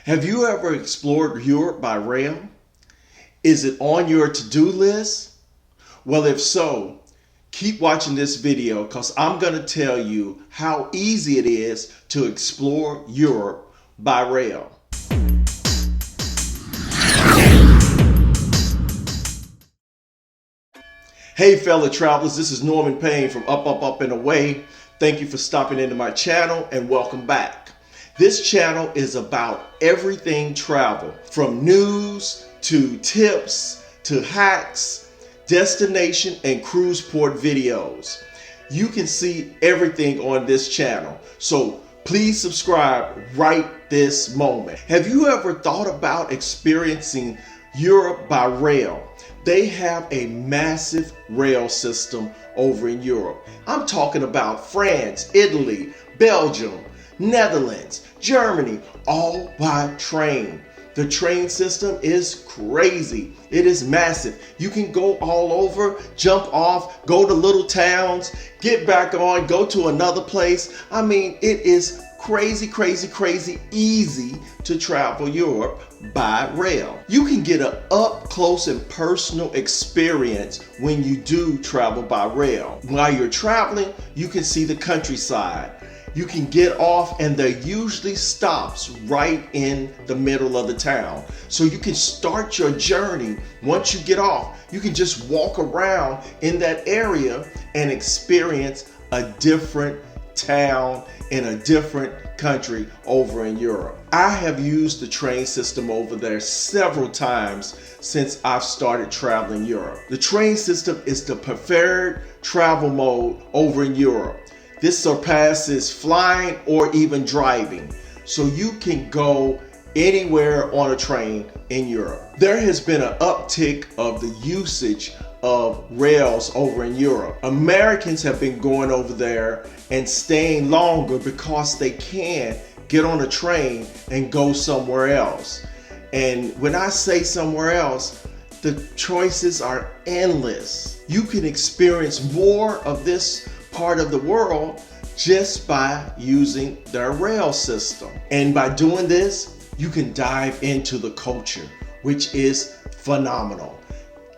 Have you ever explored Europe by rail? Is it on your to-do list? Well, if so, keep watching this video because I'm going to tell you how easy it is to explore Europe by rail. Hey fellow travelers, this is Norman Payne from Up and Away. Thank you for stopping into my channel and welcome back. This channel is about everything travel, from news to tips to hacks, destination and cruise port videos. You can see everything on this channel, so please subscribe right this moment. Have you ever thought about experiencing Europe by rail? They have a massive rail system over in Europe. I'm talking about France, Italy, Belgium, Netherlands, Germany, all by train. The train system is crazy. It is massive. You can go all over, jump off, go to little towns, get back on, go to another place. I mean, it is crazy easy to travel Europe by rail. You can get an up close and personal experience when you do travel by rail. While you're traveling, you can see the countryside. You can get off and there usually stops right in the middle of the town. So you can start your journey. Once you get off, you can just walk around in that area and experience a different town in a different country over in Europe. I have used the train system over there several times since I've started traveling Europe. The train system is the preferred travel mode over in Europe. This surpasses flying or even driving, so you can go anywhere on a train in Europe. There has been an uptick of the usage of rails over in Europe. Americans have been going over there and staying longer because they can get on a train and go somewhere else. And when I say somewhere else, the choices are endless. You can experience more of this part of the world just by using their rail system. And by doing this, you can dive into the culture, which is phenomenal.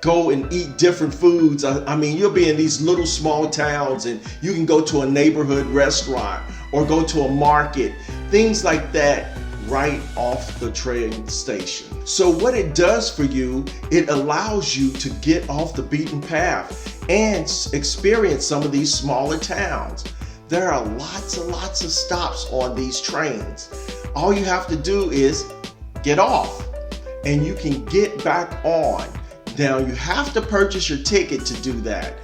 Go and eat different foods. I mean, you'll be in these little small towns and you can go to a neighborhood restaurant or go to a market, things like that right off the train station. So what it does for you, it allows you to get off the beaten path and experience some of these smaller towns. There are lots of stops on these trains. All you have to do is get off and you can get back on. Now you have to purchase your ticket to do that,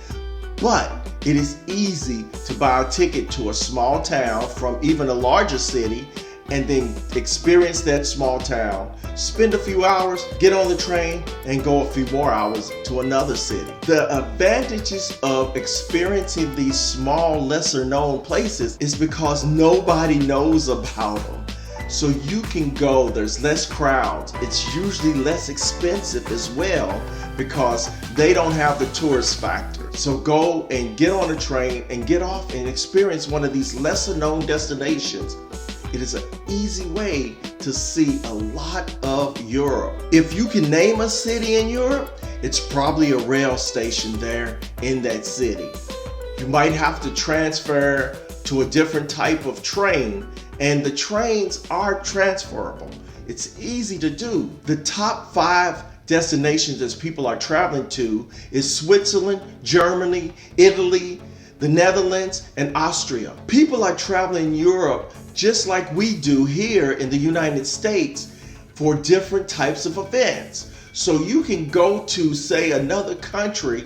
but it is easy to buy a ticket to a small town from even a larger city and then experience that small town, spend a few hours, get on the train, and go a few more hours to another city. The advantages of experiencing these small, lesser known places is because nobody knows about them. So you can go, there's less crowds. It's usually less expensive as well because they don't have the tourist factor. So go and get on a train and get off and experience one of these lesser known destinations. It is an easy way to see a lot of Europe. If you can name a city in Europe, it's probably a rail station there in that city. You might have to transfer to a different type of train, and the trains are transferable. It's easy to do. The top 5 destinations as people are traveling to is Switzerland, Germany, Italy, the Netherlands, and Austria. People are traveling in Europe just like we do here in the United States for different types of events. So you can go to, say, another country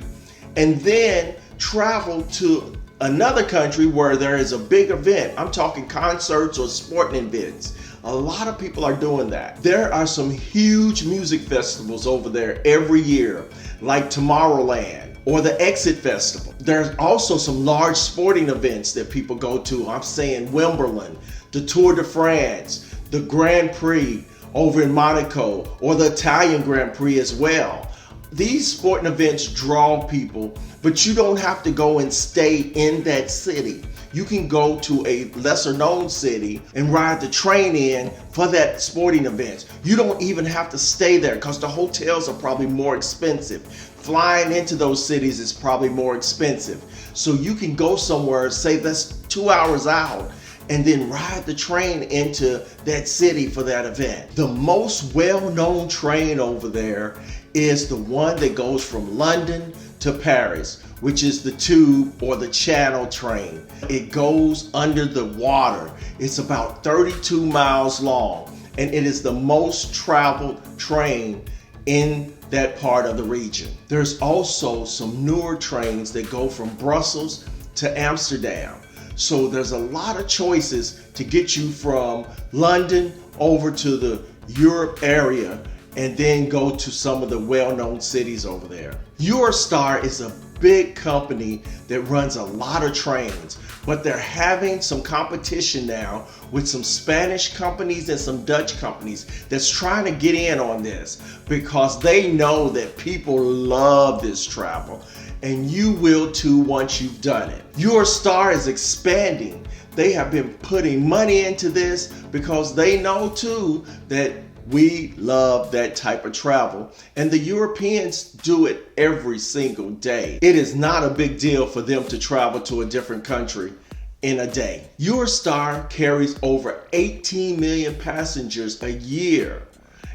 and then travel to another country where there is a big event. I'm talking concerts or sporting events. A lot of people are doing that. There are some huge music festivals over there every year, like Tomorrowland or the Exit Festival. There's also some large sporting events that people go to. I'm saying Wimbledon, the Tour de France, the Grand Prix over in Monaco, or the Italian Grand Prix as well. These sporting events draw people, but you don't have to go and stay in that city. You can go to a lesser known city and ride the train in for that sporting event. You don't even have to stay there because the hotels are probably more expensive. Flying into those cities is probably more expensive. So you can go somewhere, say that's 2 hours out, and then ride the train into that city for that event. The most well-known train over there is the one that goes from London to Paris, which is the tube or the channel train. It goes under the water. It's about 32 miles long, and it is the most traveled train in that part of the region. There's also some newer trains that go from Brussels to Amsterdam. So there's a lot of choices to get you from London over to the Europe area and then go to some of the well-known cities over there. Eurostar is a big company that runs a lot of trains, but they're having some competition now with some Spanish companies and some Dutch companies that's trying to get in on this because they know that people love this travel, and you will too once you've done it. Eurostar is expanding. They have been putting money into this because they know too that we love that type of travel, and the Europeans do it every single day. It is not a big deal for them to travel to a different country in a day. Eurostar carries over 18 million passengers a year,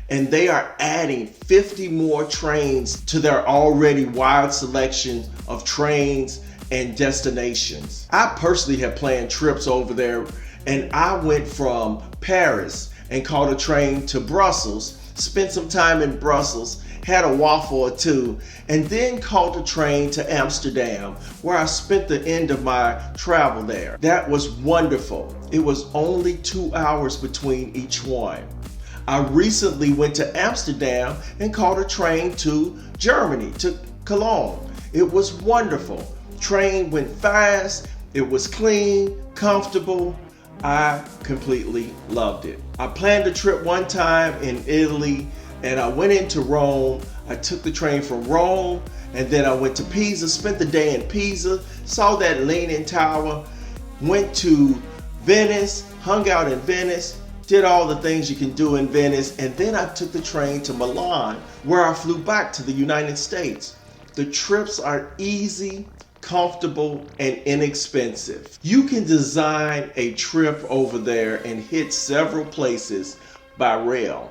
and they are adding 50 more trains to their already wide selection of trains and destinations. I personally have planned trips over there, and I went from Paris and caught a train to Brussels, spent some time in Brussels, had a waffle or two, and then caught a train to Amsterdam, where I spent the end of my travel there. That was wonderful. It was only 2 hours between each one. I recently went to Amsterdam and caught a train to Germany, to Cologne. It was wonderful. Train went fast, it was clean, comfortable. I completely loved it. I planned a trip one time in Italy, and I went into Rome. I took the train from Rome, and then I went to Pisa, spent the day in Pisa, saw that Leaning Tower, went to Venice, hung out in Venice, did all the things you can do in Venice, and then I took the train to Milan, where I flew back to the United States. The trips are easy, comfortable, and inexpensive. You can design a trip over there and hit several places by rail.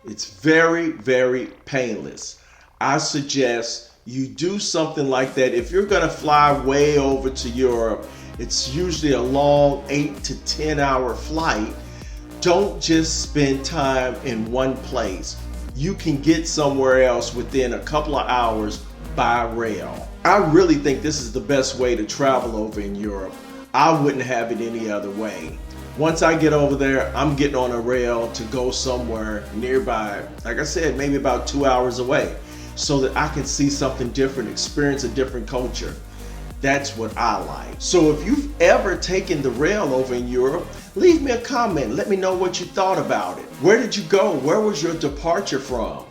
It's very, very painless. I suggest you do something like that. If you're gonna fly way over to Europe, it's usually a long 8 to 10 hour flight. Don't just spend time in one place. You can get somewhere else within a couple of hours by rail. I really think this is the best way to travel over in Europe. I wouldn't have it any other way. Once I get over there, I'm getting on a rail to go somewhere nearby. Like I said, maybe about 2 hours away, so that I can see something different, experience a different culture. That's what I like. So if you've ever taken the rail over in Europe, leave me a comment. Let me know what you thought about it. Where did you go? Where was your departure from?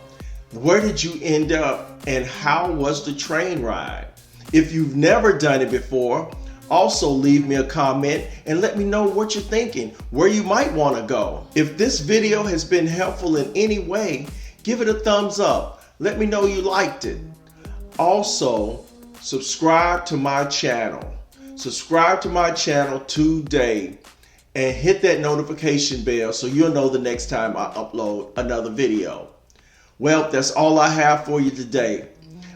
Where did you end up, and how was the train ride? If you've never done it before, also leave me a comment and let me know what you're thinking, where you might want to go. If this video has been helpful in any way, give it a thumbs up. Let me know you liked it. Also, subscribe to my channel. Subscribe to my channel today and hit that notification bell so you'll know the next time I upload another video. Well, that's all I have for you today.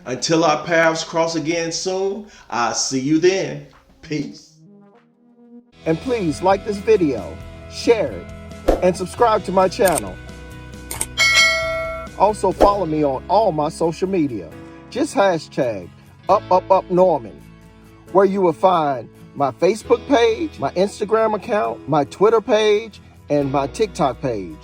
Until our paths cross again soon, I'll see you then. Peace. And please like this video, share it, and subscribe to my channel. Also follow me on all my social media. Just hashtag #UpUpUpNorman, where you will find my Facebook page, my Instagram account, my Twitter page, and my TikTok page.